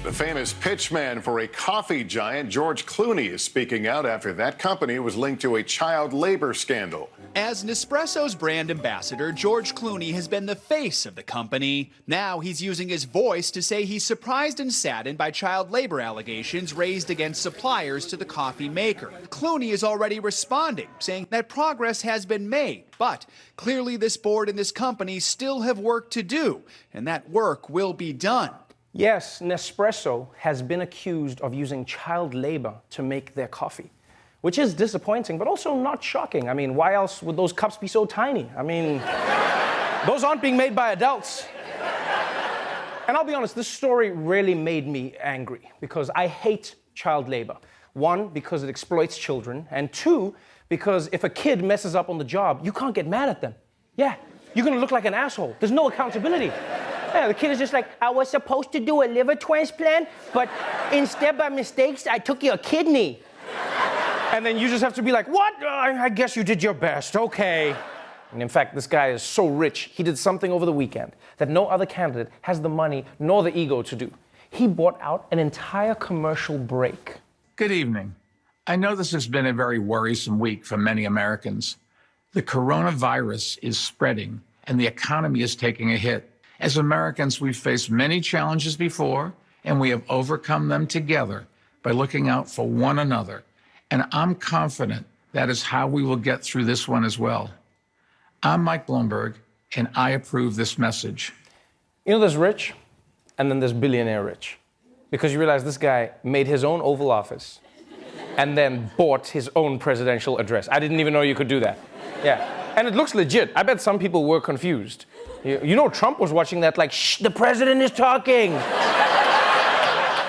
The famous pitchman for a coffee giant, George Clooney, is speaking out after that company was linked to a child labor scandal. As Nespresso's brand ambassador, George Clooney has been the face of the company. Now he's using his voice to say he's surprised and saddened by child labor allegations raised against suppliers to the coffee maker. Clooney is already responding, saying that progress has been made, but clearly this board and this company still have work to do, and that work will be done. Yes, Nespresso has been accused of using child labor to make their coffee, which is disappointing, but also not shocking. I mean, why else would those cups be so tiny? I mean, those aren't being made by adults. And I'll be honest, this story really made me angry because I hate child labor. One, because it exploits children, and two, because if a kid messes up on the job, you can't get mad at them. Yeah, you're gonna look like an asshole. There's no accountability. Yeah, the kid is just like, I was supposed to do a liver transplant, but instead by mistakes, I took your kidney. And then you just have to be like, what? I guess you did your best, okay. And in fact, this guy is so rich, he did something over the weekend that no other candidate has the money nor the ego to do. He bought out an entire commercial break. Good evening. I know this has been a very worrisome week for many Americans. The coronavirus is spreading and the economy is taking a hit. As Americans, we've faced many challenges before, and we have overcome them together by looking out for one another. And I'm confident that is how we will get through this one as well. I'm Mike Bloomberg, and I approve this message. You know, there's rich, and then there's billionaire rich. Because you realize this guy made his own Oval Office and then bought his own presidential address. I didn't even know you could do that. Yeah. And it looks legit. I bet some people were confused. You know, Trump was watching that like, shh, the president is talking.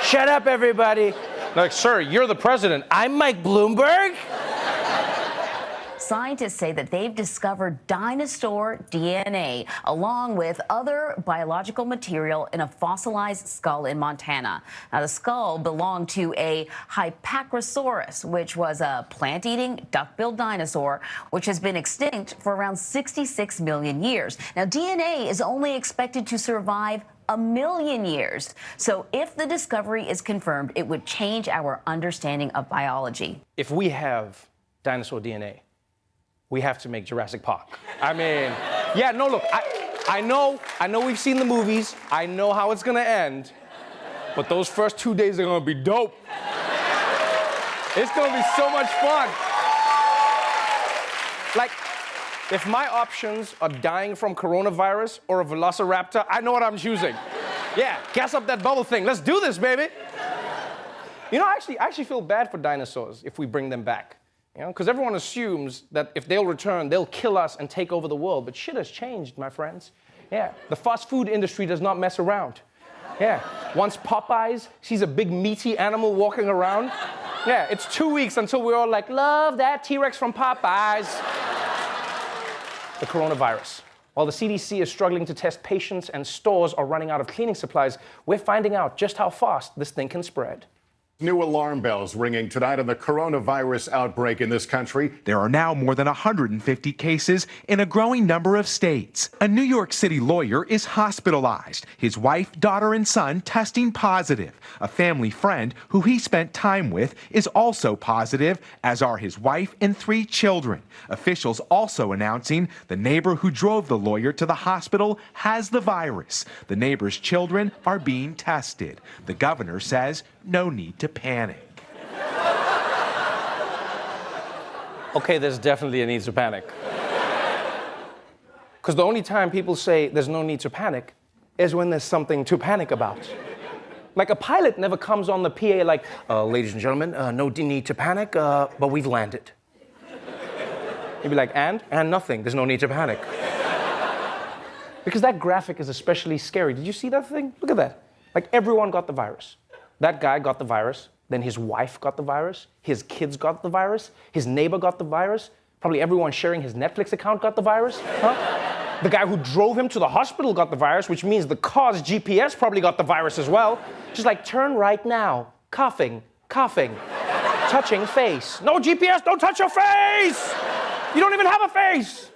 Shut up, everybody. Like, sir, you're the president. I'm Mike Bloomberg. Scientists say that they've discovered dinosaur DNA along with other biological material in a fossilized skull in Montana. Now, the skull belonged to a Hypacrosaurus, which was a plant-eating, duck-billed dinosaur, which has been extinct for around 66 million years. Now, DNA is only expected to survive 1 million years. So if the discovery is confirmed, it would change our understanding of biology. If we have dinosaur DNA, we have to make Jurassic Park. I mean, yeah, no, look, I know we've seen the movies. I know how it's gonna end, but those first 2 days are gonna be dope. It's gonna be so much fun. Like, if my options are dying from coronavirus or a velociraptor, I know what I'm choosing. Yeah, gas up that bubble thing. Let's do this, baby. You know, I actually feel bad for dinosaurs if we bring them back. You know, because everyone assumes that if they'll return, they'll kill us and take over the world. But shit has changed, my friends. Yeah, the fast food industry does not mess around. Yeah, once Popeyes sees a big meaty animal walking around, yeah, it's 2 weeks until we're all like, love that T-Rex from Popeyes. The coronavirus. While the CDC is struggling to test patients and stores are running out of cleaning supplies, we're finding out just how fast this thing can spread. New alarm bells ringing tonight on the coronavirus outbreak in this country. There are now more than 150 cases in a growing number of states. A New York City lawyer is hospitalized. His wife, daughter, and son testing positive. A family friend who he spent time with is also positive, as are his wife and 3 children. Officials also announcing the neighbor who drove the lawyer to the hospital has the virus. The neighbor's children are being tested. The governor says no need to panic. Okay, there's definitely a need to panic. Because the only time people say there's no need to panic is when there's something to panic about. Like a pilot never comes on the PA like, ladies and gentlemen, no need to panic, but we've landed. You'd be like, and nothing, there's no need to panic. Because that graphic is especially scary. Did you see that thing? Look at that. Like everyone got the virus. That guy got the virus, then his wife got the virus, his kids got the virus, his neighbor got the virus, probably everyone sharing his Netflix account got the virus, huh? The guy who drove him to the hospital got the virus, which means the car's GPS probably got the virus as well. Just like, turn right now, coughing, touching face. No GPS, don't touch your face! You don't even have a face!